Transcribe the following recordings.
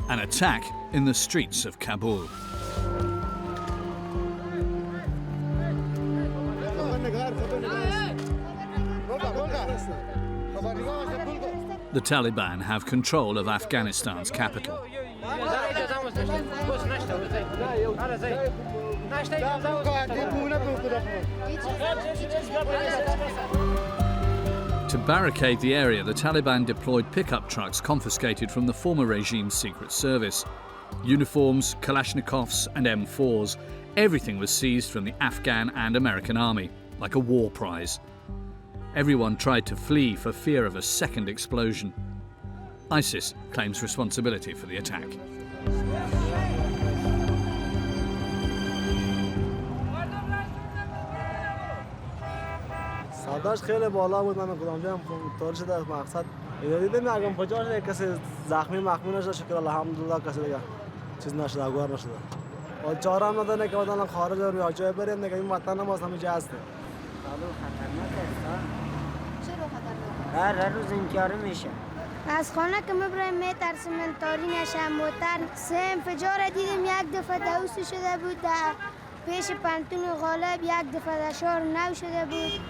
An attack in the streets of Kabul. The Taliban have control of Afghanistan's capital. To barricade the area, the Taliban deployed pickup trucks confiscated from the former regime's secret service. Uniforms, Kalashnikovs and M4s, everything was seized from the Afghan and American army, like a war prize. Everyone tried to flee for fear of a second explosion. ISIS claims responsibility for the attack. سرداش خیلی بالا بود من کدامجا طور شده مقصد دیدم اگه کجا شده کسی زخمی مخمون نشده شکر الحمدلله کسی دیگه چیز نشده اگوار نشده و چاره هم نداره که بدن خارج رو یا جای بریم دیگه این وطن ما همینجا هسته کابل خطرناک است چرا خطرناک هر روز انفجار میشه از خانه که میبریم میترسیم انطوری نشه موتر سه انفجار دیدیم یک دفعه دوستی شده بود در پیش پنتون غالب یک دفعه دشار نو شده بود.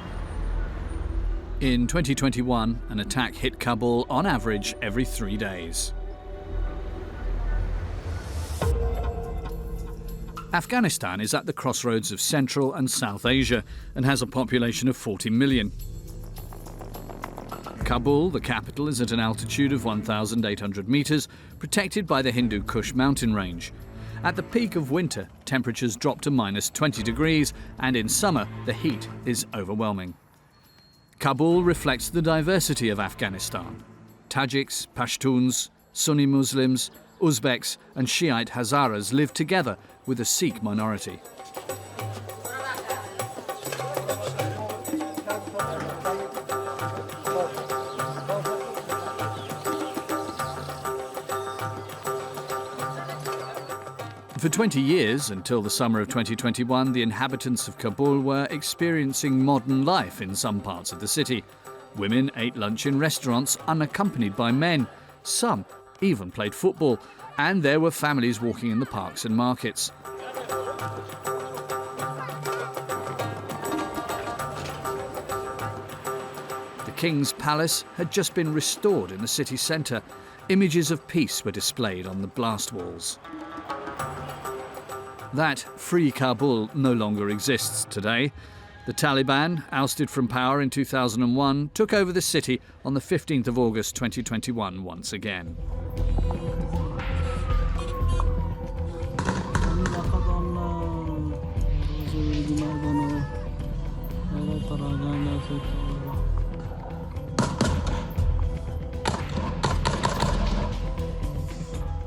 In 2021, an attack hit Kabul on average every 3 days. Afghanistan is at the crossroads of Central and South Asia and has a population of 40 million. Kabul, the capital, is at an altitude of 1,800 metres, protected by the Hindu Kush mountain range. At the peak of winter, temperatures drop to minus 20 degrees, and in summer, the heat is overwhelming. Kabul reflects the diversity of Afghanistan. Tajiks, Pashtuns, Sunni Muslims, Uzbeks and Shiite Hazaras live together with a Sikh minority. For 20 years, until the summer of 2021, the inhabitants of Kabul were experiencing modern life in some parts of the city. Women ate lunch in restaurants unaccompanied by men. Some even played football, and there were families walking in the parks and markets. The King's Palace had just been restored in the city centre. Images of peace were displayed on the blast walls. That free Kabul no longer exists today. The Taliban, ousted from power in 2001, took over the city on the 15th of August 2021 once again.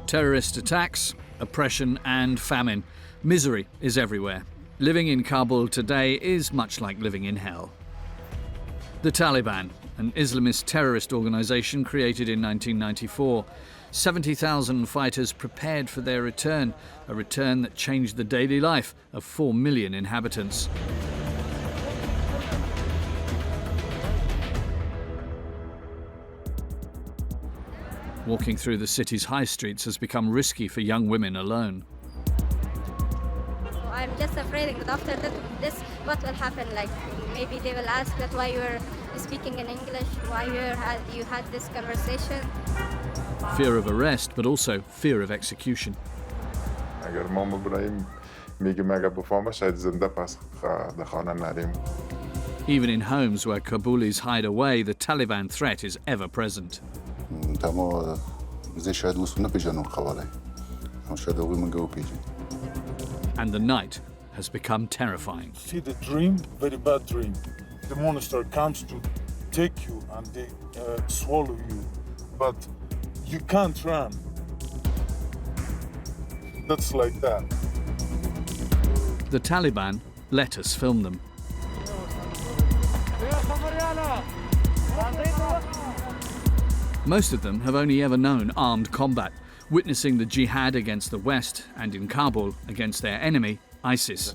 Terrorist attacks, oppression and famine. Misery is everywhere. Living in Kabul today is much like living in hell. The Taliban, an Islamist terrorist organisation created in 1994. 70,000 fighters prepared for their return, a return that changed the daily life of 4 million inhabitants. Walking through the city's high streets has become risky for young women alone. I'm just afraid that after this, what will happen? Like, maybe they will ask that why you're speaking in English, why you had this conversation. Fear of arrest, but also fear of execution. Even in homes where Kabulis hide away, the Taliban threat is ever present. And the night has become terrifying. See the dream, very bad dream. The monster comes to take you and they swallow you, but you can't run. That's like that. The Taliban let us film them. Most of them have only ever known armed combat, witnessing the jihad against the West and in Kabul against their enemy, ISIS.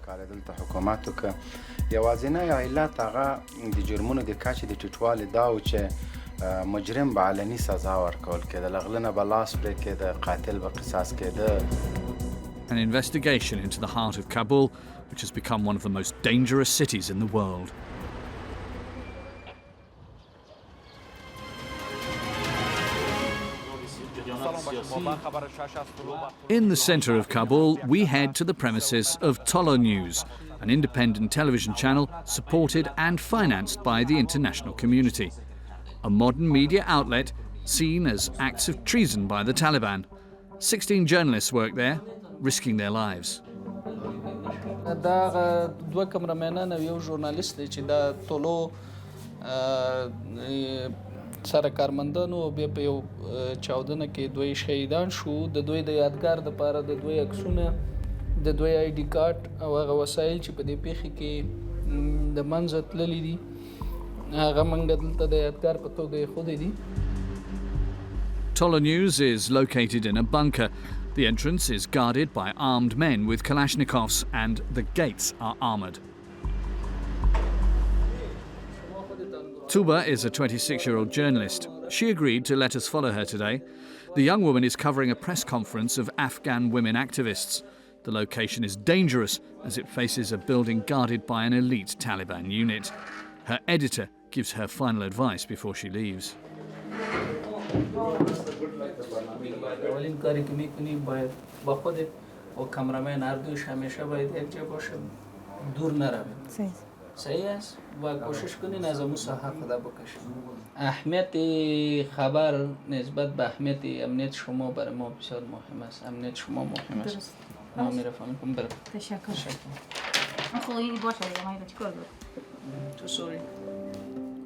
مجرم به علنی سزا ورکول کېده، له غله نه به لاس پرې کېده، قاتل به قصاص کېده. An investigation into the heart of Kabul, which has become one of the most dangerous cities in the world. In the centre of Kabul, we head to the premises of Tolo News, an independent television channel supported and financed by the international community. A modern media outlet seen as acts of treason by the Taliban. 16 journalists work there, risking their lives. دا دوه کمرمنان او یو ژورنالیست دی چې دا ټولو سره کارمندانو او بیا په یو چاودنه کې دوی شهیدان شو. د دوی د یادګار لپاره د دوی عکسونه، د دوی آی ډي کارت او هغه وسایل چې په دې پیښه کې د منځه تللي دي هغه موږ دلته د یادګار په توګه ایښودي دي. Tolo News is located in a bunker. The entrance is guarded by armed men with Kalashnikovs and the gates are armoured. Tuba is a 26-year-old journalist. She agreed to let us follow her today. The young woman is covering a press conference of Afghan women activists. The location is dangerous as it faces a building guarded by an elite Taliban unit. Her editor gives her final advice before she leaves. اولین کاری که میکنی باید با خودت و کامرامن هر دوش همیشه باید یک جا باشه، دور نروید. صحیح است و کوشش کنین از امون ساحه خدا بکشید. اهمیت خبر نسبت به اهمیت امنیت شما برای ما بسیار مهم است. امنیت شما مهم است. ما میرفهم کنم برم. تشکر. خیلی باشه دیگه ما چیکار تو سوری.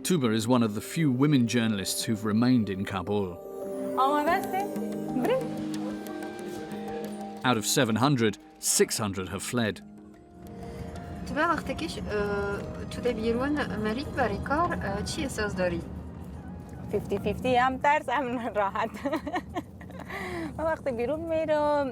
Tuba is one of the few women journalists who've remained in Kabul. Out of 700, 600 have fled. تو وقتی که تو ده بیرون مریک برای کار چی احساس داری؟ 50-50 هم ترس هم راحت. وقتی بیرون میرم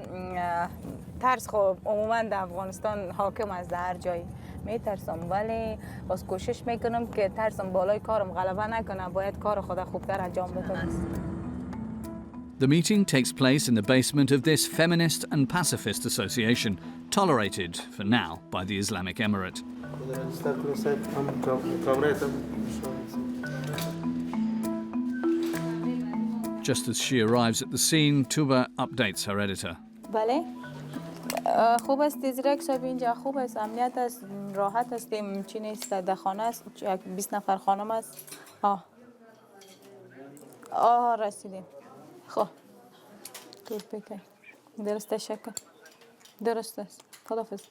ترس خب عموما در افغانستان حاکم است، در هر جایی میترسم، ولی باز کوشش میکنم که ترسم بالای کارم غلبه نکنه، باید کار خود خوبتر انجام بدم. The meeting takes place in the basement of this feminist and pacifist association, tolerated for now by the Islamic Emirate. Just as she arrives at the scene, Tuba updates her editor. بله خوب است، تیزرک صاحب اینجا خوب است، امنیت است، راحت هستیم، چی نیست، در خانه است، 20 نفر خانم است. رسیدیم. خب خوب بکن. درست تشکر. درست است. خداحافظ.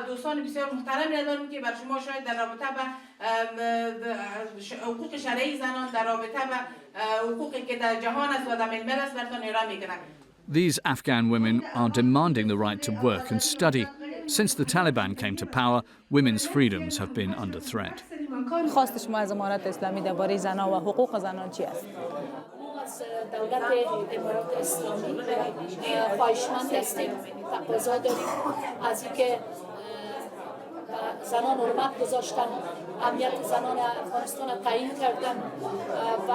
دوستان بسیار محترمی ندارم که بر شما شاید در رابطه با حقوق شرعی زنان، در رابطه با حقوقی که در جهان است و در ملل است براتون ارائه میکنم. These Afghan women are demanding the right to work and study. Since the Taliban came to power, women's freedoms have been under threat. خواست شما از امارت اسلامی درباره زنان و حقوق زنان چی است؟ از دولت امارات اسلامی خواهشمند هستیم، تقاضا داریم از اینکه زنان حرمت گذاشتن، امنیت زنان افغانستان را تعیین کردن و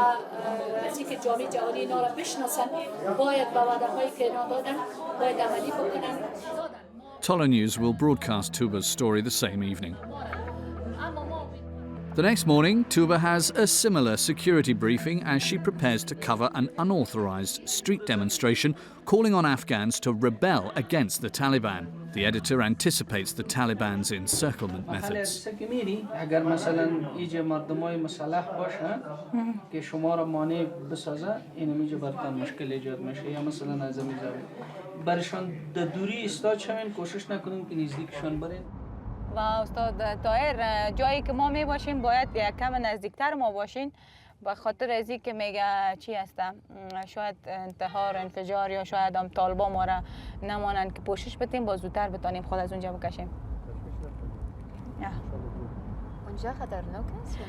از اینکه جامعه جهانی اینا را بشناسن، باید به وعده‌هایی که اینا دادن باید عملی بکنن. Tolo News will broadcast Tuba's story the same evening. The next morning, Tuba has a similar security briefing as she prepares to cover an unauthorized street demonstration calling on Afghans to rebel against the Taliban. The editor anticipates the Taliban's encirclement methods. اگر مثلا اینجا مردمای مسلح باشه که شما را مانع بسازه، این میجا براتون مشکل ایجاد میشه، یا مثلا از این زاویه برشان در دوری ایستاد شوین، کوشش نکنیم که نزدیکشان برین. و استاد طاهر جایی که ما می باشیم باید یک کم نزدیکتر ما باشین، به خاطر از این که میگه چی هستم، شاید انتحار، انفجار یا شاید هم طالبان ما را نمانند، که پوشش بدیم با زودتر بتانیم خود از اونجا بکشیم. اونجا خطرناک است یا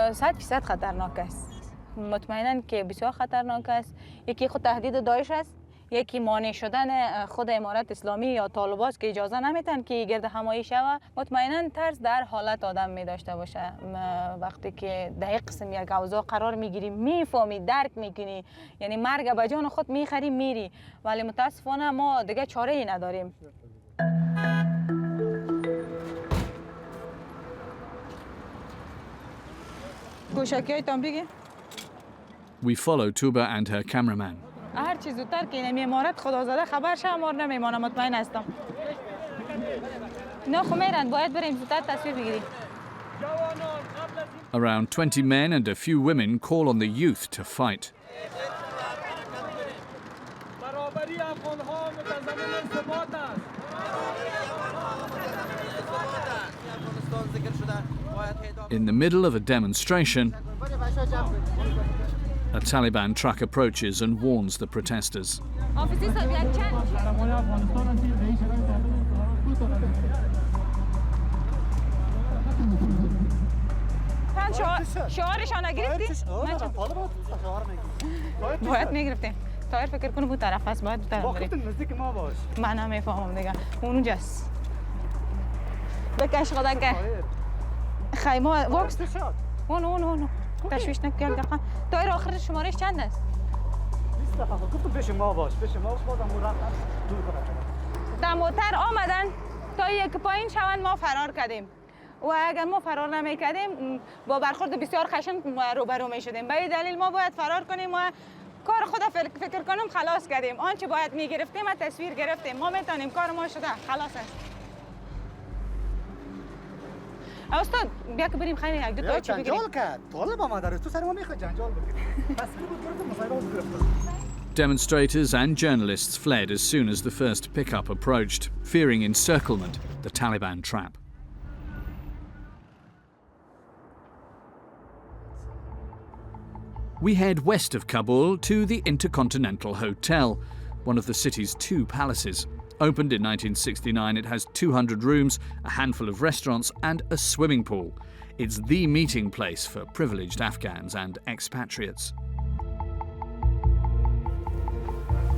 نیست؟ 100% خطرناک است. مطمئناً که بسیار خطرناک است. یکی خود تهدید داعش است، یکی مانع شدن خود امارت اسلامی یا طالبان که اجازه نمیتن که گرد همایی شود. مطمئنا ترس در حالت آدم می داشته باشه. وقتی که در یک قسم یک اوضاع قرار میگیری میفهمی، درک میکنی، یعنی مرگ به جان خود میخری میری، ولی متاسفانه ما دیگه چاره ای نداریم. گوشکی های تان بگی؟ We follow Tuba and her cameraman. هر چیز زودتر که این امارت خدا زده خبر شه مار نمیمانه، مطمئن هستم. نه خو میرن، باید بریم زودتر تصویر بگیریم. Around 20 men and a few women call on the youth to fight. In the middle of a demonstration, a Taliban truck approaches and warns the protesters. شعارشان نگرفتی؟ باید میگرفتیم. تایر فکر کنم بود طرف هست، باید طرف بریم. نزدیک ما باش. من نمیفهمم دیگه. اونجاست. بکش خدا که. خیمه واکس. اونو. تشویش نکن دقیقا. تایر آخر شمارش چند است؟ 20 دقیقه. گفتم پیش ما باش. بازم رفت دور کنه. در موتر آمدن تا یک پایین شوند ما فرار کردیم. و اگر ما فرار نمی‌کردیم با برخورد بسیار خشن روبرو می‌شدیم. به این دلیل ما باید فرار کنیم و کار خود فکر کنم خلاص کردیم. آنچه باید می‌گرفتیم و تصویر گرفتیم. ما می‌تونیم، کار ما شده، خلاص است. استاد بیا که بریم خیلی یک دو تا چی بگیریم. جنجال کرد. طالب آمده تو سر ما می‌خواد جنجال بگیری. پس بود مصاحبه گرفت. Demonstrators and journalists fled as soon as the first pickup approached, fearing encirclement, the Taliban trap. We head west of Kabul to the Intercontinental Hotel, one of the city's 2 palaces. Opened in 1969, it has 200 rooms, a handful of restaurants and a swimming pool. It's the meeting place for privileged Afghans and expatriates.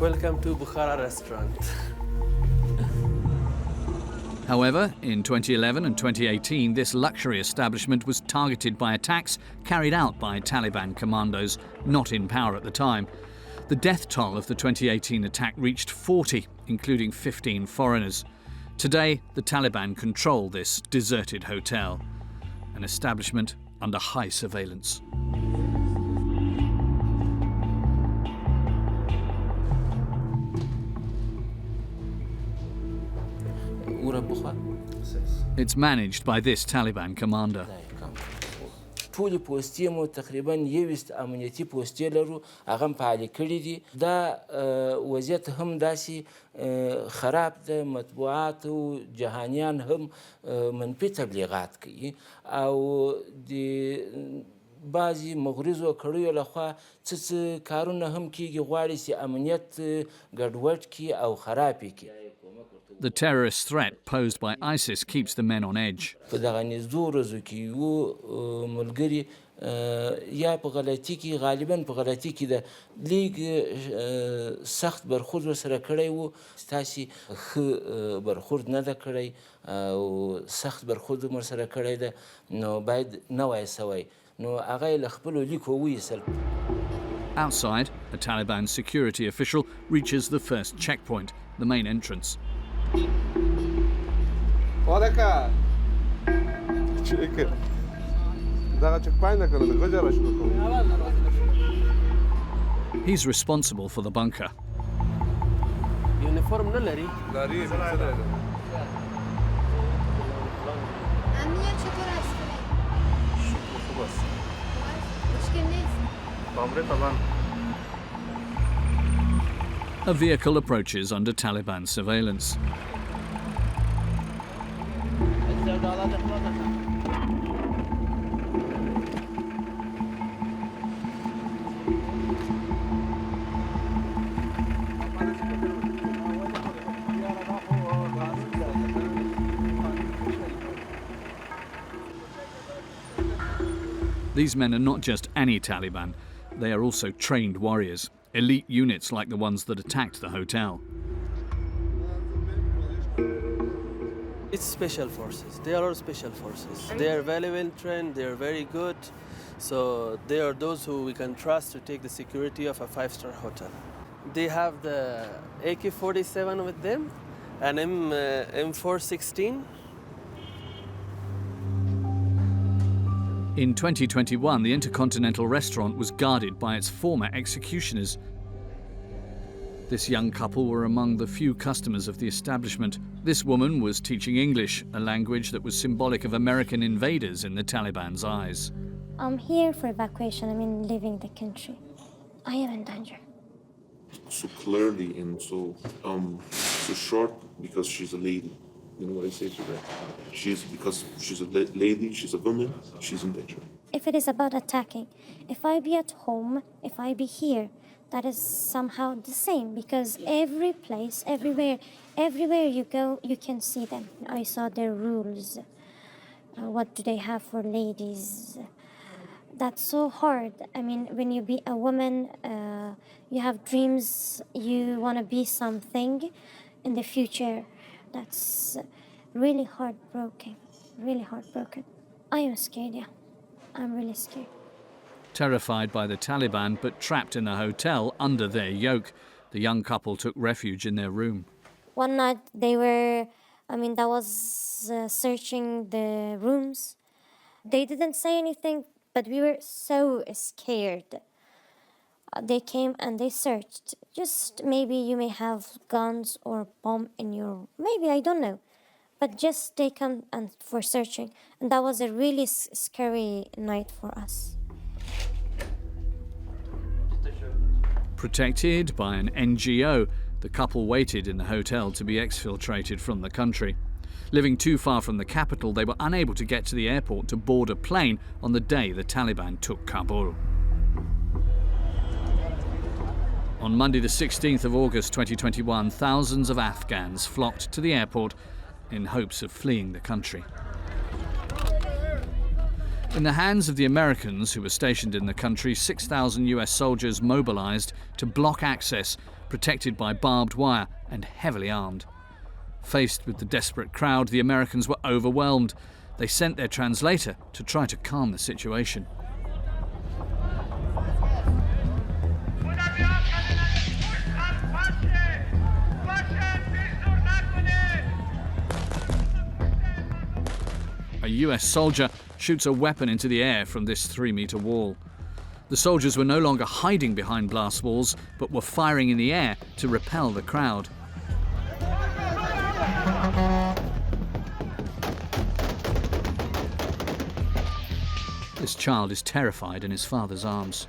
Welcome to Bukhara restaurant. However, in 2011 and 2018, this luxury establishment was targeted by attacks carried out by Taliban commandos not in power at the time. The death toll of the 2018 attack reached 40, including 15 foreigners. Today, the Taliban control this deserted hotel, an establishment under high surveillance. It's managed by this Taliban commander. ټول پوسټې مو تقریبا 20 امنیتي پوسټې لرو، هغه هم فعالې کړي دي. دا وضعیت هم داسې خراب ده، مطبوعات او جهانیان هم منفي تبلیغات کوي او د بعضې مغرضو کړیو لخوا څه کارونه هم کیږي، غواړي چې امنیت ګډوډ کړي او خراب یې کړي. The terrorist threat posed by ISIS keeps the men on edge. په دغه نږدې ورځو کې یو ملګري یا په غلطي کې، غالبا په غلطي کې د لیگ سخت برخورد ورسره کړی و، ستاسې ښه برخورد نه ده کړی او سخت برخورد ورسره کړی ده، نو باید نه وای سوی، نو هغه یې له خپلو لیکو وایستل. Outside, a Taliban security official reaches the first checkpoint, the main entrance. He's responsible for the bunker. Uniform نه لري. امنیت چطور است؟ خوب است. مشکل نیست. A vehicle approaches under Taliban surveillance. These men are not just any Taliban, they are also trained warriors. elite units like the ones that attacked the hotel. It's special forces. They are all special forces. They are very well trained. They are very good. So they are those who we can trust to take the security of a 5-star hotel. They have the AK-47 with them, and M416. In 2021, the Intercontinental restaurant was guarded by its former executioners. This young couple were among the few customers of the establishment. This woman was teaching English, a language that was symbolic of American invaders in the Taliban's eyes. I'm here for evacuation. I mean, leaving the country. I am in danger. So clearly and so short because she's a lady. You know what I say to that? Because she's a lady, she's a woman, she's in danger. If it is about attacking, if I be at home, if I be here, that is somehow the same, because every place, everywhere you go, you can see them. I saw their rules. What do they have for ladies? That's so hard. I mean, when you be a woman, you have dreams, you want to be something in the future. That's really heartbroken, really heartbroken. I am scared, yeah. I'm really scared. Terrified by the Taliban, but trapped in a hotel under their yoke, the young couple took refuge in their room. One night they were, that was searching the rooms. They didn't say anything, but we were so scared. They came and they searched. Just maybe you may have guns or bomb in your, maybe, I don't know. But just they come and for searching. And that was a really scary night for us. Protected by an NGO, the couple waited in the hotel to be exfiltrated from the country. Living too far from the capital, they were unable to get to the airport to board a plane on the day the Taliban took Kabul. On Monday the 16th of August 2021, thousands of Afghans flocked to the airport in hopes of fleeing the country. In the hands of the Americans who were stationed in the country, 6,000 US soldiers mobilized to block access, protected by barbed wire and heavily armed. Faced with the desperate crowd, the Americans were overwhelmed. They sent their translator to try to calm the situation. A US soldier shoots a weapon into the air from this 3-meter wall. The soldiers were no longer hiding behind blast walls, but were firing in the air to repel the crowd. This child is terrified in his father's arms.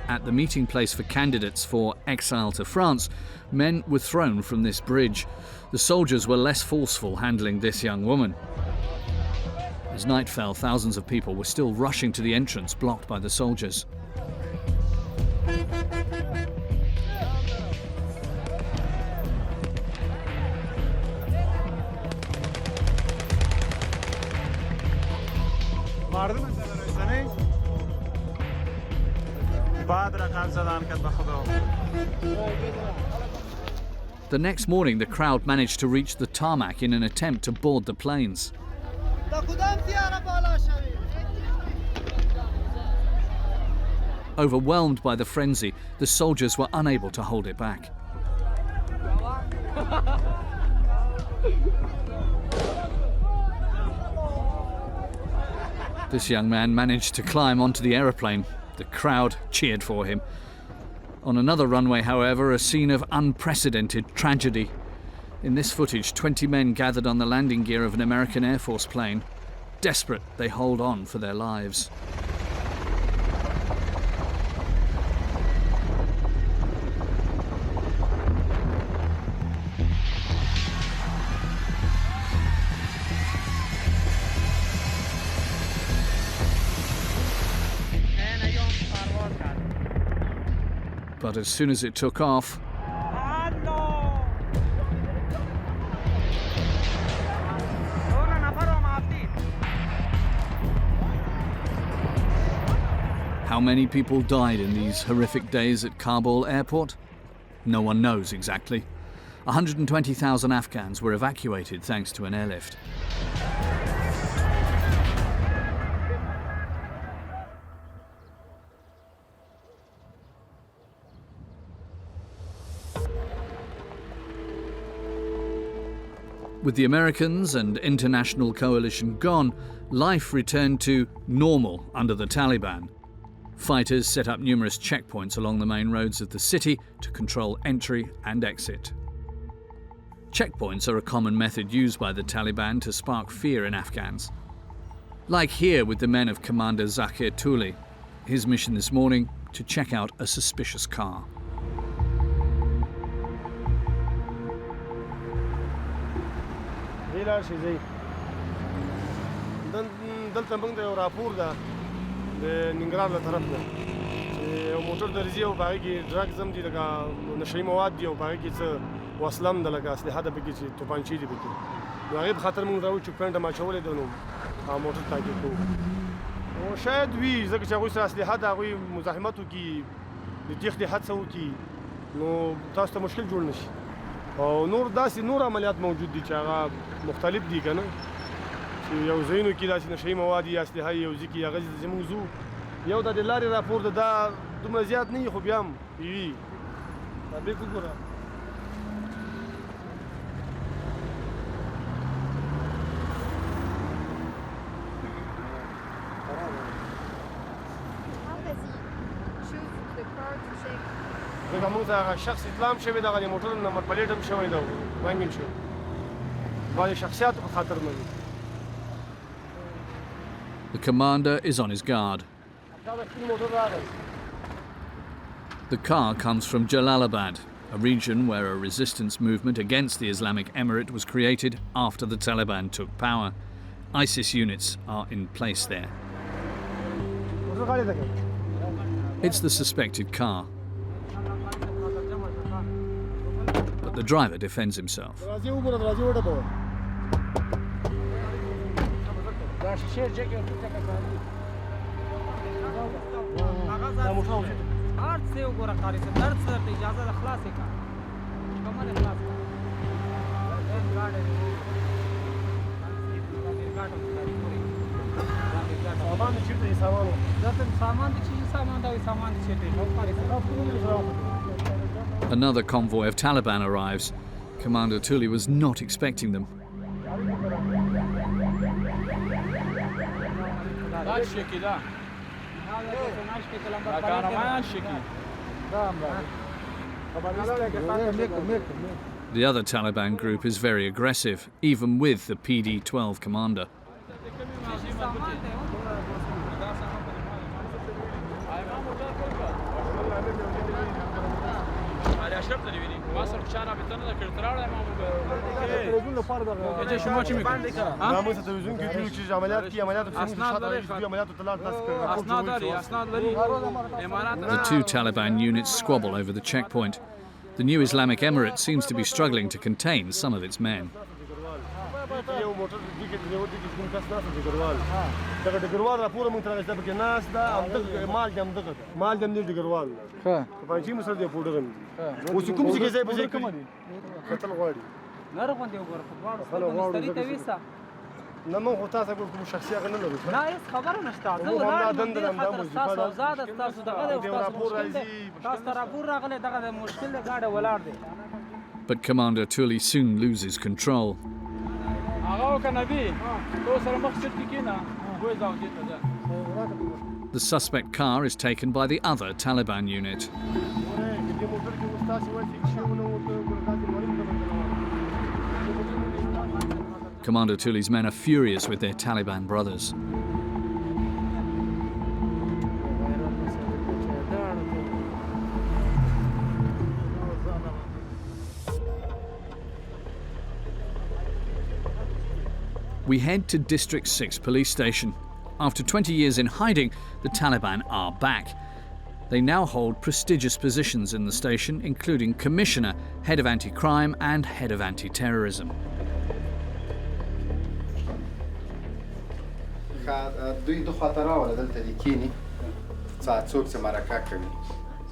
At the meeting place for candidates for exile to France, men were thrown from this bridge. The soldiers were less forceful handling this young woman. As night fell, thousands of people were still rushing to the entrance blocked by the soldiers. The next morning, the crowd managed to reach the tarmac in an attempt to board the planes. Overwhelmed by the frenzy, the soldiers were unable to hold it back. This young man managed to climb onto the aeroplane. The crowd cheered for him. On another runway, however, a scene of unprecedented tragedy. In this footage, 20 men gathered on the landing gear of an American Air Force plane. Desperate, they hold on for their lives. but as soon as it took off, how many people died in these horrific days at Kabul airport? No one knows exactly. 120,000 Afghans were evacuated thanks to an airlift. With the Americans and international coalition gone, life returned to normal under the Taliban. Fighters set up numerous checkpoints along the main roads of the city to control entry and exit. Checkpoints are a common method used by the Taliban to spark fear in Afghans. Like here with the men of Commander Zakir Tuli, his mission this morning to check out a suspicious car. د ننګرهار له طرف نه چې یو موټر درځي او په هغې کې ډرګز هم دي لکه نشهیي مواد دي او په هغې کې څه وسله هم ده لکه اسلحه ده پکې چې توپانچې دي پکې نو هغې په خاطر موږ راوړو چې پینډ هم اچولی ده نو هغه موټر تعقیب کوو او شاید وي ځکه چې هغوی سره اسلحه ده هغوی مزاحمت وکړي د تېښتې هڅه وکړي نو تاسو ته مشکل جوړ نه شي او نور داسې نور عملیات موجود دي چې هغه مختلف دي که نه یو ځایونو کې داسې نشهیي مواد یا اسلحه یو ځای کې هغه زموږ ځو یو د دې لارې راپور ده دا دومره زیات نه وي خو بیا هم وي دا بیک وګوره ځکه موږ ته هغه شخص اطلاع هم شوی دغه د موټر نمبر پلیټ هم شوی ده رنګین شوی دا د شخصیاتو په خاطر باندې. The commander is on his guard. The car comes from Jalalabad, a region where a resistance movement against the Islamic Emirate was created after the Taliban took power. ISIS units are in place there. It's the suspected car. But the driver defends himself. Another convoy of Taliban arrives. Commander Tuli was not expecting them. The other Taliban group is very aggressive, even with the PD-12 commander. The two Taliban units squabble over the checkpoint. The new Islamic Emirate seems to be struggling to contain some of its men. But Commander Tuli soon loses control. The suspect car is taken by the other Taliban unit. Commander Tuli's men are furious with their Taliban brothers. We head to District 6 police station. After 20 years in hiding, the Taliban are back. They now hold prestigious positions in the station, including Commissioner, Head of Anti-Crime and Head of Anti-Terrorism.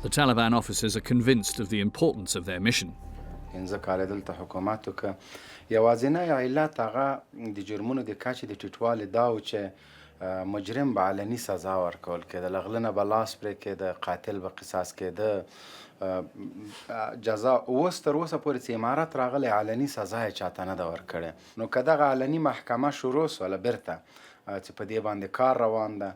The Taliban officers are convinced of the importance of their mission. مجرم به علني سزا ورکول کېده لغلنه به لاس پرې کېده قاتل به قصاص کېده جزا اوس تر اوسه پورې چې امارت راغلی علني سزا یې چاته نه ده ورکړې نو که دغه علني محکمه شروع سوله بیرته چې په دې باندې کار روان ده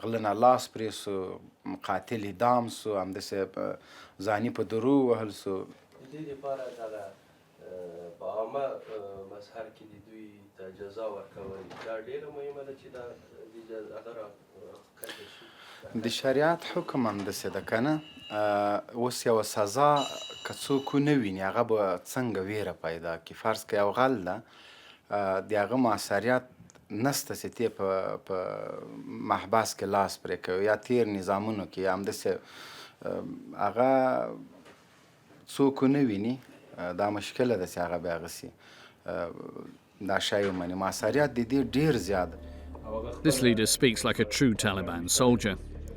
غلنه لاس پرې سو قاتل اعدام سو همداسې ځاني په درو وهل سو د دې لپاره دغه په عامه مظهر کې د دوی جزا ورکول دا ډېره مهمه ده چې دا هغه راکړل شي د شریعت حکم همداسې ده که نه اوس یوه سزا که څوک ونه ویني هغه به څنګه ویره پیدا کړي فرض که یو غل ده د هغه موثریت نسته چې تی په محبس کې لاس پرې کوي یا تیر نظامونو کې همداسې هغه څوک ونه ویني دا مشکله ده چې هغه بیا هغسې دا شی ومني موثریت د دې ډېر زیات. This leader speaks like a true Taliban soldier.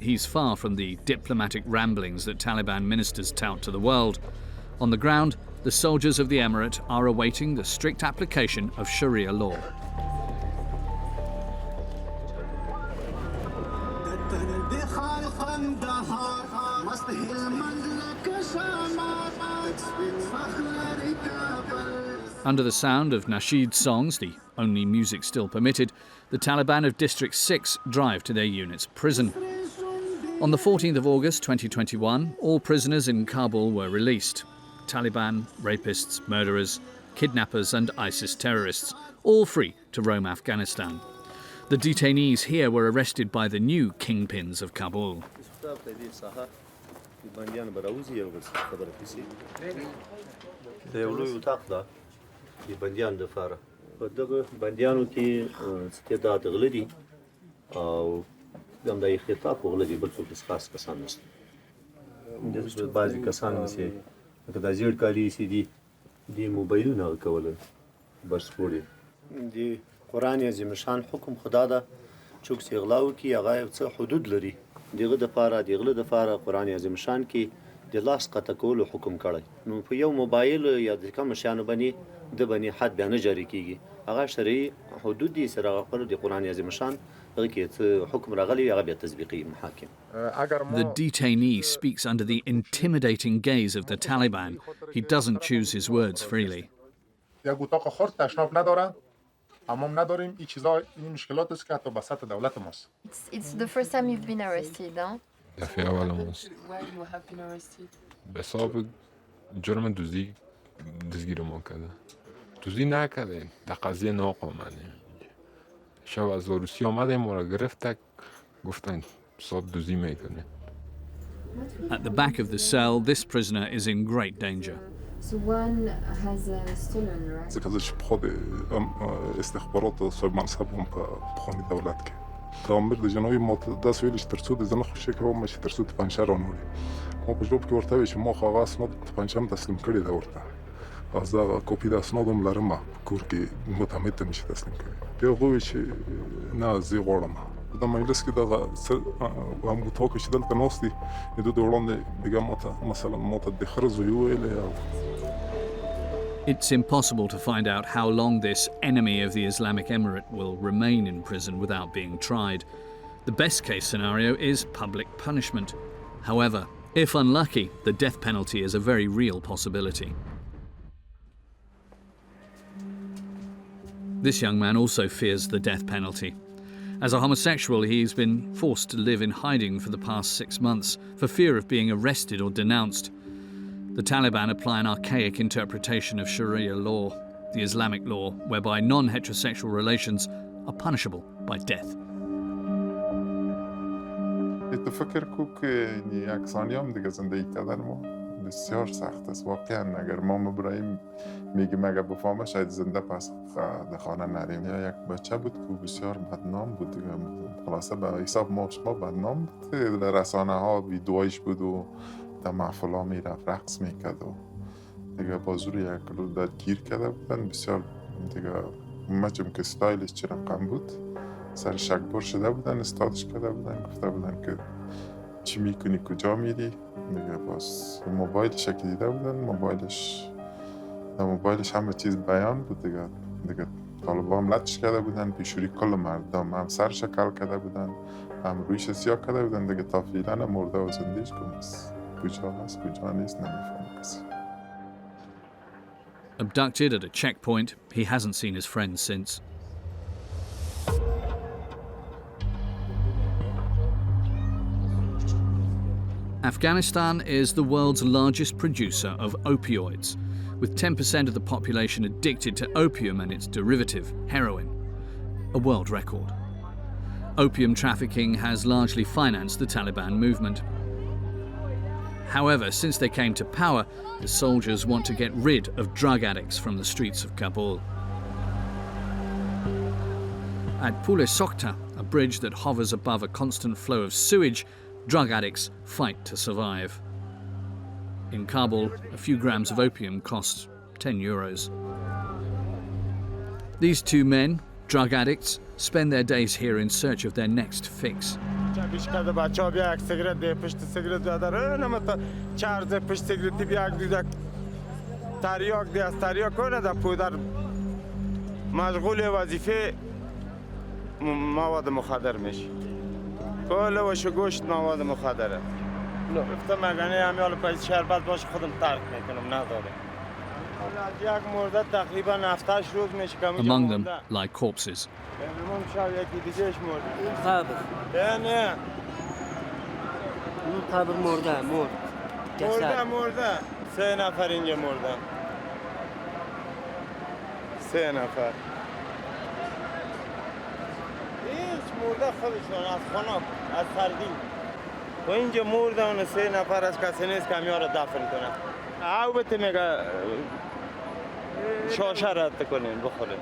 He's far from the diplomatic ramblings that Taliban ministers tout to the world. On the ground, the soldiers of the emirate are awaiting the strict application of Sharia law. Under the sound of nasheed songs, the only music still permitted, the Taliban of District 6 drive to their unit's prison. On the 14th of August 2021, all prisoners in Kabul were released. Taliban, rapists, murderers, kidnappers and ISIS terrorists, all free to roam Afghanistan. The detainees here were arrested by the new kingpins of Kabul. د بندیانو لپاره په دغه بندیانو کې استعداد غله دي او همدا یې خطاب غله دي بل څوک خاص کسان نشته د بعضې کسان چې لکه دا زیړ کالي چې دي د موبایلونه کوله بس پورې د قرآن عظیم شان حکم خدا ده څوک چې غلا وکړي هغه یو څه حدود لري دغه دپاره د غله دپاره قرآن عظیم شان کې د لاس قطع کولو حکم کړی نو په یو موبایل یا د کوم شیانو باندې د باندې حد بیا نه جاري کیږي هغه شرعي حدود دي سره خپل د قرآن عظیم شان هغه کې څه حکم راغلی هغه بیا تطبیقي محاکم. The detainee speaks under the intimidating gaze of the Taliban. He doesn't choose his words freely. یک اتاق خرد تشناب ندارن حمام نداریم این چیزا این مشکلات است که حتی بساط دولت ماست. It's the first time you've been arrested, huh? دفعه اول ماست. Why you have been arrested? به حساب جرم دزدگیر ما کرده. دزدی نکرده. در قضیه ناقانونی. شب از روسیه آمده ما را گرفت گفتن صاحب دزدی میکنه. At the back of the cell, this prisoner is in great danger. So one has stolen, right? زکازه چی بخواد استخبارات صاحب منصب هم بخوانی دولت که تامر د جنوبی متداس ویلش ترسو د زنه خوشی که هم چې ترسو تپنچه رانوړي ما په جواب کې ورته وی چې ما خو هغه اسناد تپنچه هم تسلیم کړي ده ورته از دا کپی د اسناد هم لرم کور کې متعمد ته نشي تسلیم کړي بیا هغه وی چې نه زه غواړم د مجلس کې دغه هم ګوتو کې چې دلته ناست دي د دوی وړاندې بګا ماته مثلا ماته د خرز ویل It's impossible to find out how long this enemy of the Islamic Emirate will remain in prison without being tried. The best case scenario is public punishment. However, if unlucky, the death penalty is a very real possibility. This young man also fears the death penalty. As a homosexual, he's been forced to live in hiding for the past 6 months for fear of being arrested or denounced. The Taliban apply an archaic interpretation of Sharia law, the Islamic law, whereby non-heterosexual relations are punishable by death. تفکر کو که یک ثانیه هم دیگه زندگی کردن ما بسیار سخت است واقعا. اگر ما مبراهیم میگیم اگر بفهمه شاید زنده پس در خانه نریم. یا یک بچه بود که بسیار بدنام بود دیگه، خلاصه به حساب ما شما بدنام بود. در رسانه ها ویدئویش بود و در محفل ها میرفت رقص میکرد و دیگه بازور یک رو گیر کرده بودن بسیار دیگه. مچم که ستایلش چه رقم بود سر شکبر شده بودن، استادش کرده بودن، گفته بودن که چی میکنی کجا میری دیگه. باز موبایلش که دیده بودن، موبایلش همه چیز بیان بود دیگه. طالبان لطش کرده بودن پیشوری کل مردم، هم سرش کل کرده بودن هم رویش سیاه کرده بودن دیگه. تا فعلا مرده و زندهش کجا هست کجا نیست نمیفهم کسی. Abducted at a checkpoint, he hasn't seen his friends since. Afghanistan is the world's largest producer of opioids, with 10% of the population addicted to opium and its derivative, heroin, a world record. Opium trafficking has largely financed the Taliban movement. However, since they came to power, the soldiers want to get rid of drug addicts from the streets of Kabul. At Pule Sokhta, a bridge that hovers above a constant flow of sewage, drug addicts fight to survive. In Kabul, a few grams of opium costs 10 euros. These two men, drug addicts, spend their days here in search of their next fix. مواد مخدر میشه. کل وش گوشت مواد مخدره. گفتم مگه همیال پس شربت باشه خودم ترک میکنم نداره. حالا یک مرده تقریبا 7 روز میشه که Among them lie corpses. امروز شب یکی دیگهش مرده. این قبر. نه. این قبر مرده. مرده. 3 نفر اینجا مردن. 3 نفر. مرده خودشون از خانه از سردی و اینجا مردن 3 نفر از کسی نیست که همیار رو دفن کنن. او بته میگه شاشه رد کنین بخورین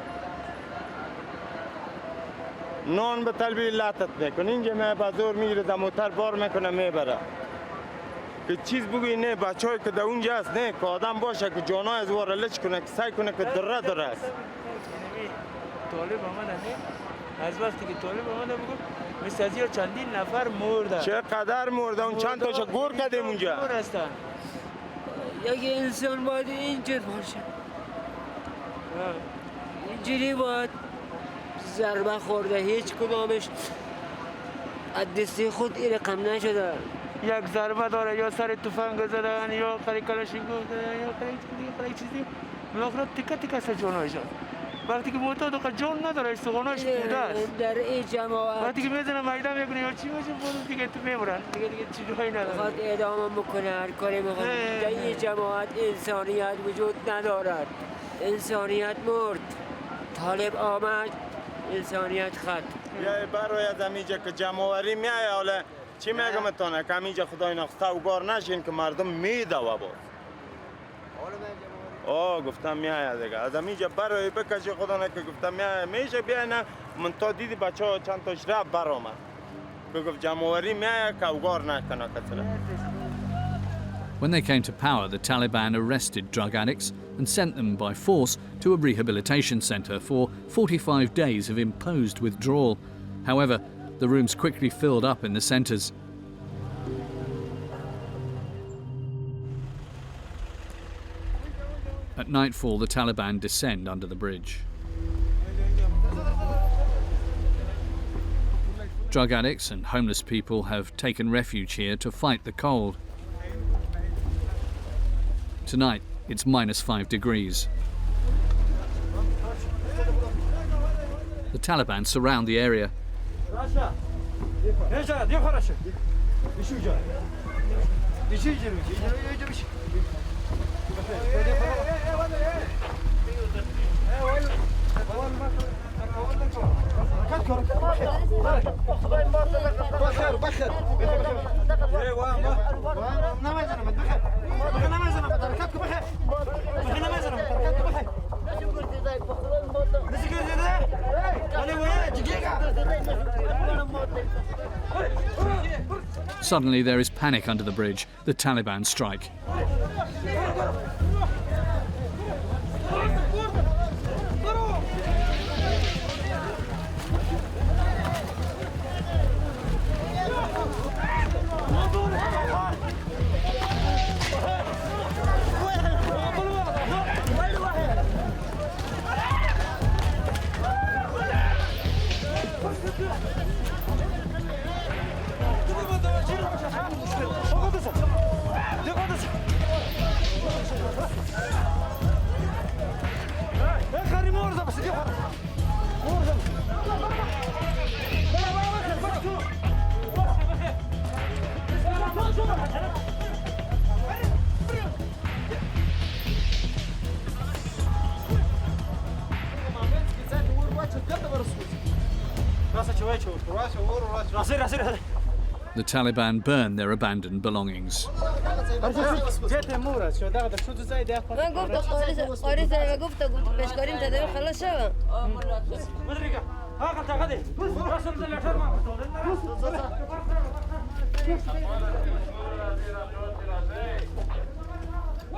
نان به طلبی لطت میکن. اینجا می بازور میگیره در موتر بار میکنه میبره که چیز بگوی نه بچه های که در اونجا هست نه که آدم باشه که جانای از واره لچ کنه که سعی کنه که دره است. طالب آمده از وقتی که طالب آمده بگو مثل از چندین نفر مرده. چقدر مرده؟ اون چند تاشو گور کردیم اونجا. گور هستن. یک انسان باید اینجور باشه. اینجوری باید ضربه خورده هیچ کدامش از دستی خود این رقم نشده. یک ضربه داره یا سر تفنگ زدن یا قری کلاشینکوف زدن یا قری چیزی بالاخره تیکه تیکه است جانایشان. وقتی که معتاد و جان نداره استخواناش بوده است. در این جماعت وقتی که میزنه میدان میکنه یا چی باشه بود دیگه تو میمونن دیگه چیزی نداره. خود اعدام میکنه هر کاری میکنه. در این جماعت انسانیت وجود ندارد. انسانیت مرد. طالب آمد انسانیت خط. یا برای از اینجا که جمعوری میایه حالا چی میگم اتونه که اینجا خدای نخسته و گار نشین که مردم میده و باز. گفتم میایه دیگه از اینجا برای بکشی خدا نکه گفتم میایه میشه بیای نه من تا دیدی بچه ها چند تاش رب برآمد که گفت جمعوری میایه که اوگار نکنه کسره. When they came to power, the Taliban arrested drug addicts and sent them by force to a rehabilitation centre for 45 days of imposed withdrawal. However, the rooms quickly filled up in the centres. At nightfall, the Taliban descend under the bridge. Drug addicts and homeless people have taken refuge here to fight the cold. Tonight, it's -5 degrees. The Taliban surround the area. Suddenly there is panic under the bridge. The Taliban strike. The Taliban burn their abandoned belongings.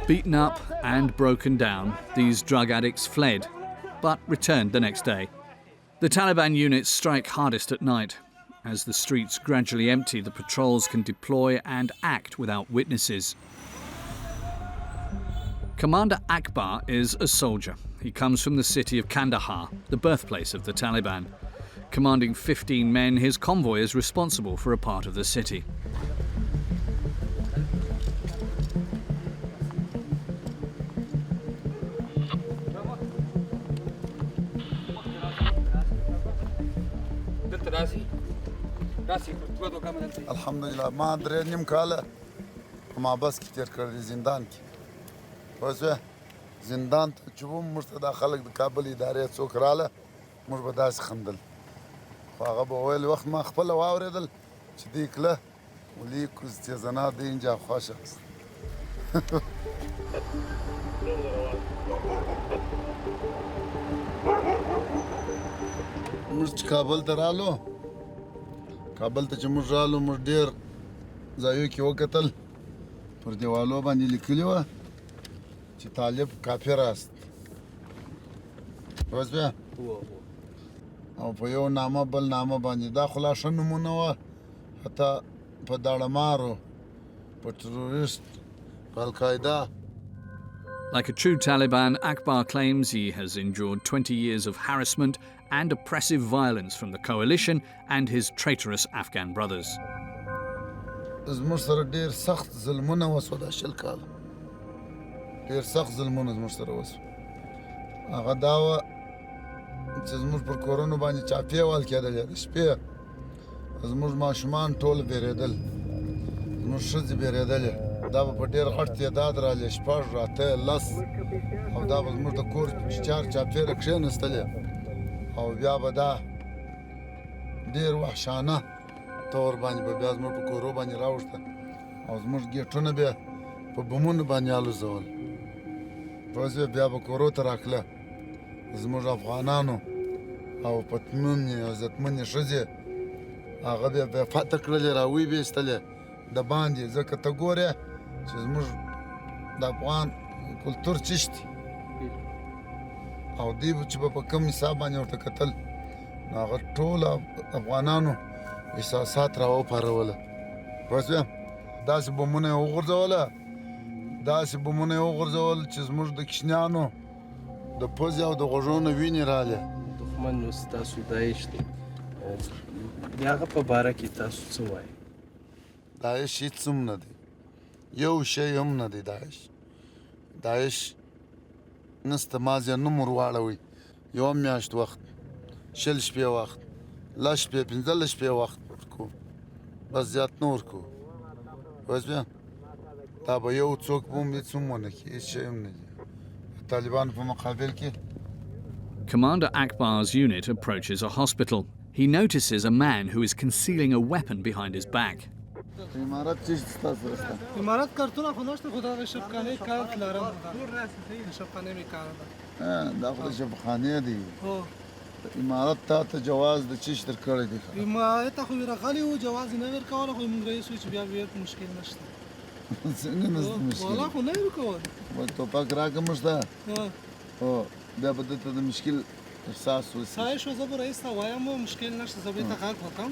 Beaten up and broken down, these drug addicts fled, but returned the next day. The Taliban units strike hardest at night. As the streets gradually empty, the patrols can deploy and act without witnesses. Commander Akbar is a soldier. He comes from the city of Kandahar, the birthplace of the Taliban. Commanding 15 men, his convoy is responsible for a part of the city. الحمدلله ما درې نیم کاله په محبس کې تېر کړی زندان کې پوه شوې زندان ته چې وم موږ ته دا خلک د کابل ادارې څوک راله موږ به داسې خندل خو هغه به ویل وخت ما خپله واورېدل چې دوی کله ولیکو استېزنا د اینجا خوښه است موږ چې کابل ته رالو کابل ته چې موږ رالو موږ ډېر ځایو کې وکتل پر دیوالو باندې لیکلي وه چې طالب کافر است پوه شوې او په یو نامه بل نامه باندې دا خو لا ښه نومونه وه حتی په داړمارو په ټروریست په القاعده. Like a true Taliban, Akbar claims he has endured 20 years of harassment and oppressive violence from the coalition and his traitorous Afghan brothers. زموږ سره ډېر سخت ظلمونه وسوه دا شل کاله ډېر سخت ظلمونه زموږ سره وسوه هغه دا وه چې زموږ پر کورونو باندې چاپې وال کېدلې د شپې زموږ ماشومان ټول بیرېدل زموږ ښځې بیرېدلې دا به په ډېر غټ تعداد رالې شپږ اته لس او دا به زموږ د کور چار چاپېره کښېنستلې او بیا به دا ډېر وحشانه طور باندې به بیا زموږ په کورو باندې راوښته او زموږ ګېټونه بیا په بمونو باندې الوزول پوه شوې بیا به کورو ته راکله زموږ افغانانو او پتمنې او عزتمنې ښځې هغه بیا فتح کړلې راویې بېستلې د باندې ځکه ته ګورې چې زموږ د افغان کلتور چشتي او دوی چې به په کوم حساب باندې ورته کتل نو هغه ټول افغانانو احساسات راوپاروله پوه شوې داسې بمونه یې وغورځوله داسې بمونه یې وغورځول چې زموږ د کوچنیانو د پوزې او د غوږونو وینې رالې دښمن نو ستاسو داعش دی د هغه په باره کې تاسو څه وایئ داعش هېڅ هم نه دی یو شی هم نه دی داعش نسته مازې نوم ور واړوئ یوه میاشت وخت شل شپې وخت لس شپې پنځلس شپې وخت ورکو بس زیات نه ورکو پوه شوې دا به یو څوک به هم هېڅ هم ونه کړي هېڅ شی هم نه دي طالبانو په مقابل کې. Commander Akbar's unit approaches a hospital. He notices a man who is concealing a weapon behind his back. امارات چی ستاسو رسته امارات کارتونه خو نشته خو دا شبخانه کارت لرم دور راځي شبخانه می کار دا خو شبخانه دی هو امارت ته جواز د چی شتر کړی دی امارت خو راغلی و جواز نه ورکول خو موږ رئیس چې بیا مشکل نشته څنګه نشته مشکل والله خو نه ورکول و توپک راکم شته او بیا به دته د مشکل احساس وسی سای شو زبر رئیس ته وایم مشکل نشته زه به ته غږ وکم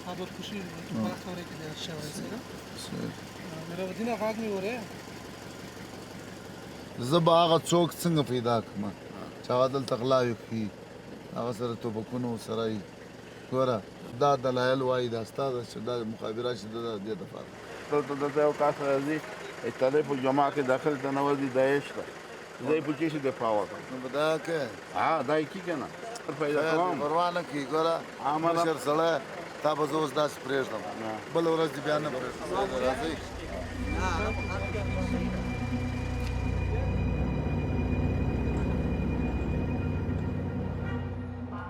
خبر خوشی په خبره کې دا شوی سره مې ودینه غږ مې وره زه به هغه څوک څنګه پیدا کړم چې هغه دلته غلاوي کوي هغه سره توپکونه سره یې ګوره دا دلایل وایي دا ستا ده چې دا مخابرات چې ده د دې دپاره دلته دلته یو کس راځي ایټالۍ په جماعت کې داخل ته ننوځي داعش ته زه یې په کې شي دفاع وکړم نو به دا کوې دا یې کي که نه پیدا کوم پروا نه کوي ګوره مشر سړی تا به زه اوس داسې پرېږدم بله ورځ دې بیا نه پرېږدم راځئ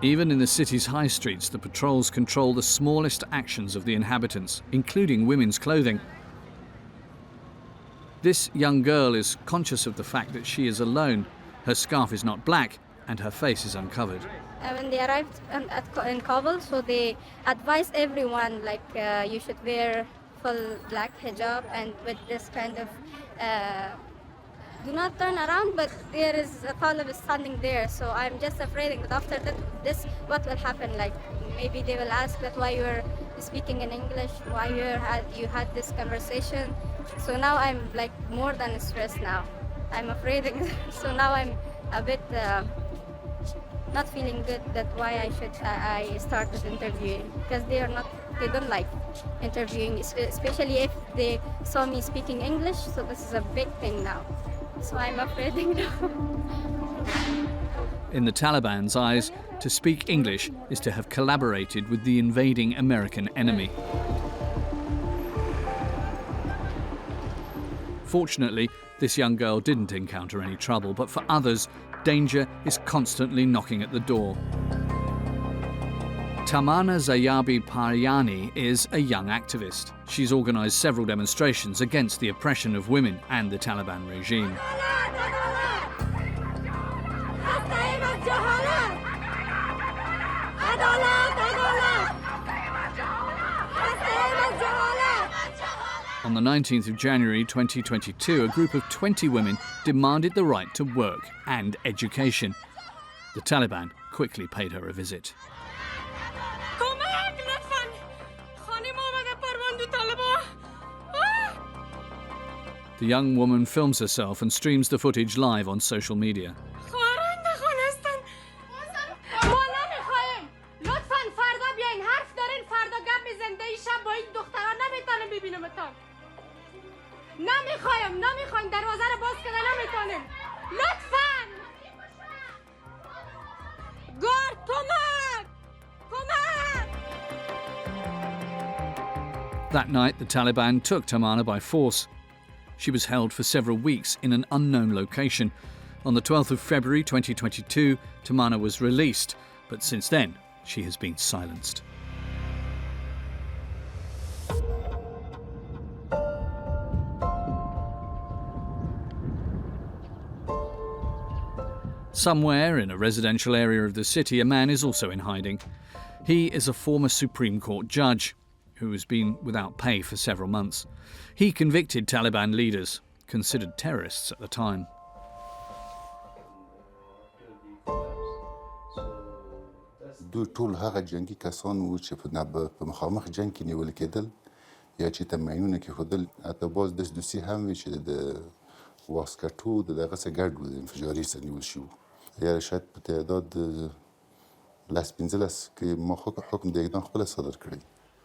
Even in the city's high streets, the patrols control the smallest actions of the inhabitants, including women's clothing. This young girl is conscious of the fact that she is alone. Her scarf is not black and her face is uncovered. When they arrived in Kabul, so they advised everyone you should wear full black hijab and with this kind of do not turn around, but there is a Talib standing there, so I'm just afraid that after this, what will happen? Maybe they will ask that why you're speaking in English, why you had this conversation. So now I'm more than stressed now. I'm afraid, so now I'm a bit not feeling good. That's why I started interviewing, because they don't like interviewing, especially if they saw me speaking English. So this is a big thing now. So I'm afraid now. In the Taliban's eyes, to speak English is to have collaborated with the invading American enemy. Fortunately, this young girl didn't encounter any trouble, but for others, danger is constantly knocking at the door. Tamana Zayabi Pariani is a young activist. She's organised several demonstrations against the oppression of women and the Taliban regime. On the 19th of January 2022, a group of 20 women demanded the right to work and education. The Taliban quickly paid her a visit. The young woman films herself and streams the footage live on social media. That night, the Taliban took Tamana by force. She was held for several weeks in an unknown location. On the 12th of February 2022, Tamana was released, but since then, she has been silenced. Somewhere in a residential area of the city, a man is also in hiding. He is a former Supreme Court judge who has been without pay for several months. He convicted Taliban leaders, considered terrorists at the time. دوی ټول هغه جنگي کسان وو چې په مخامخ جنگ کې نیول کېدل یا چې تمرینونه کېښودل حتی باز دسدوسي هم وي چې د واسکټو د دغه څه ګډ و د انفجاري سره نیول شوي وو یا شاید په تعداد 15 کې ما حکم د اعدام خپله صادر کړی.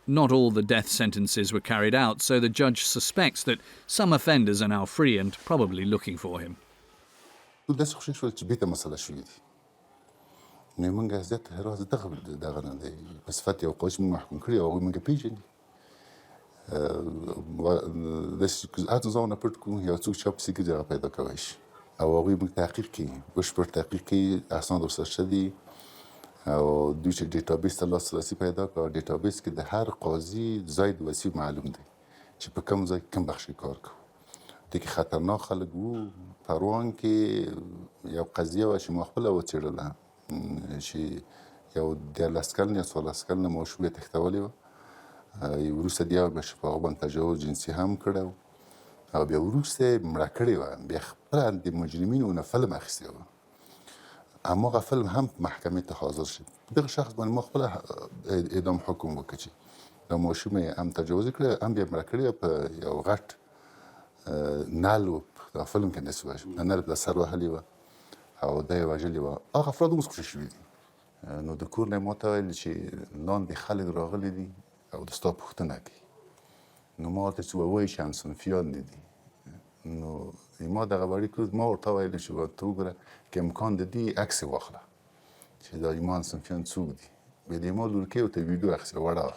Not all the death sentences were carried out, so the judge suspects that some offenders are now free and probably looking for him. داسې خوشې شول چې بېرته مسله شوې دي. نو یې موږ زیات حراس دغه نه دی په صفت یو قاضي چې موږ محکوم کړي او هغوی موږ پېژني. داسې هر څه ځانونه پټ کړو یو څوک چې هغه پسې ګرځي هغه پیدا کولی شي او هغوی موږ تحقیق کوي بشپړ تحقیق کوي اسناد ورسره شته دي او دوی چې ډیټابیس ته لاسرسي پیدا کړه ډیټابیس کې د هر قاضي ځای د وسیع معلوم دی چې په کوم ځای کوم بخش کې کار کوو. دې کې خطرناک خلک وو. پروان کې یو قضیه وه چې ما خپله وڅېړله چې یو 14 کلن یا 14 کلنه ماشوم یې تښتولې وه. وروسته بیا چې په هغه باندې تجاوز جنسي هم کړی و او بیا وروسته یې مړه کړې وه. بیا خپله د مجرمینو نه فلم اخیستی وه. هماغه فلم هم محکمې ته حاضر شي. دغه شخص باندې ما خپله اعدام حکم وکړ چې دا ماشوم یې هم تجاوز کړی هم بیا مړه کړې وه په یو غټ نل و. دا فلم کې داسې وه نل په سر وهلې وه او دا یې وژلې وه. هغه افراد هم اوس خوشي شوي دي. نو د کور نه یې ما ته ویل چې لاندې خلک راغلي دي او د ستا پوښتنه کوي. نو ما ورته چې ووایي چې همصنفیان دي. نو ما دغه وړي کړو. ما ورته ویل چې ته وګوره که امکان د دې عکس یې واخله چې دا ما همصنفیان څوک دي. بیا د ما لورکۍ ورته ویډیو اخیستې وړه وه.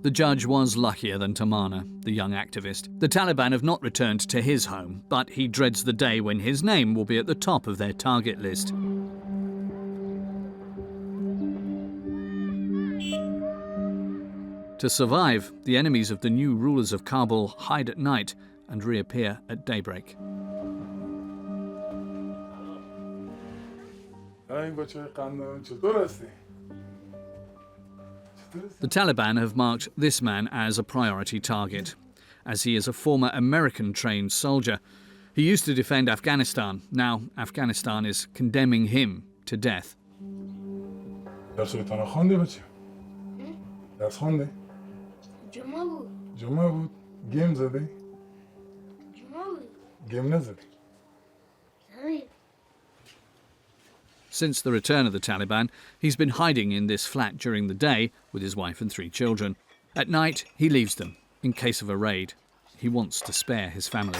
The judge was luckier than Tamana, the young activist. The Taliban have not returned to his home, but he dreads the day when his name will be at the top of their target list. To survive, the enemies of the new rulers of Kabul hide at night and reappear at daybreak. The Taliban have marked this man as a priority target, as he is a former American-trained soldier. He used to defend Afghanistan. Now Afghanistan is condemning him to death. Since the return of the Taliban, he's been hiding in this flat during the day with his wife and 3 children. At night, he leaves them in case of a raid. He wants to spare his family.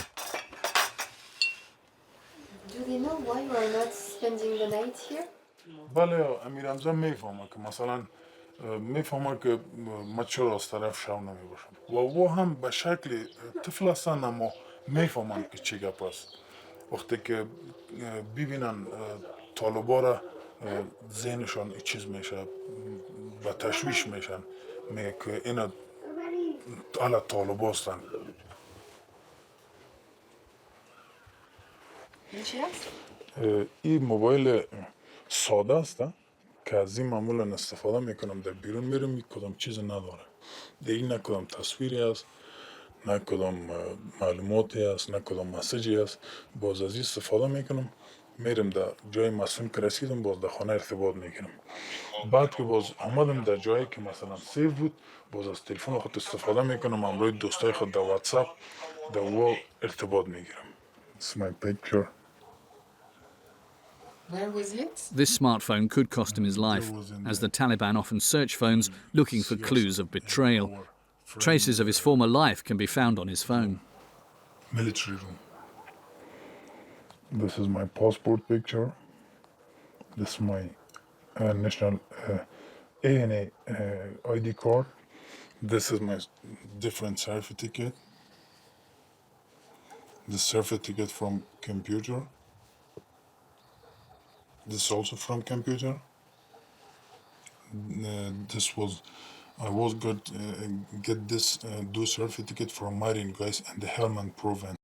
Do they know why you are not spending the night here? بله امیر حمزه میفهمه که مثلا میفهمه که من چرا از طرف شو نمیباشم و او هم به شکل طفل هستن اما میفهمن که چی گپ است. وقتی که ببینن طالبا را ذهنشان این چیز میشه و تشویش میشن میگه که اینا حالا طالبا هستن. این موبایل ساده است که از این معمولا استفاده میکنم. در بیرون میرم کدام چیز نداره دیگه، نه کدام تصویری است نه کدام معلوماتی است نه کدام مسیجی است. باز از این استفاده میکنم میرم در جای مسئول که رسیدم باز در خانه ارتباط میگیرم. بعد که باز آمدم در جایی که مثلا سیو بود باز از تلفن خود استفاده میکنم همراه دوستای خود در واتساپ در او ارتباط میگیرم. It's my picture. Where was it? This smartphone could cost him his life, as the Taliban often search phones looking for clues of betrayal. Traces of his former life can be found on his phone. Military room. This is my passport picture. This is my national ANA ID card. This is my different certificate. The certificate from computer. This is also from computer. I was get this do certificate from Marine guys and the Helmand province.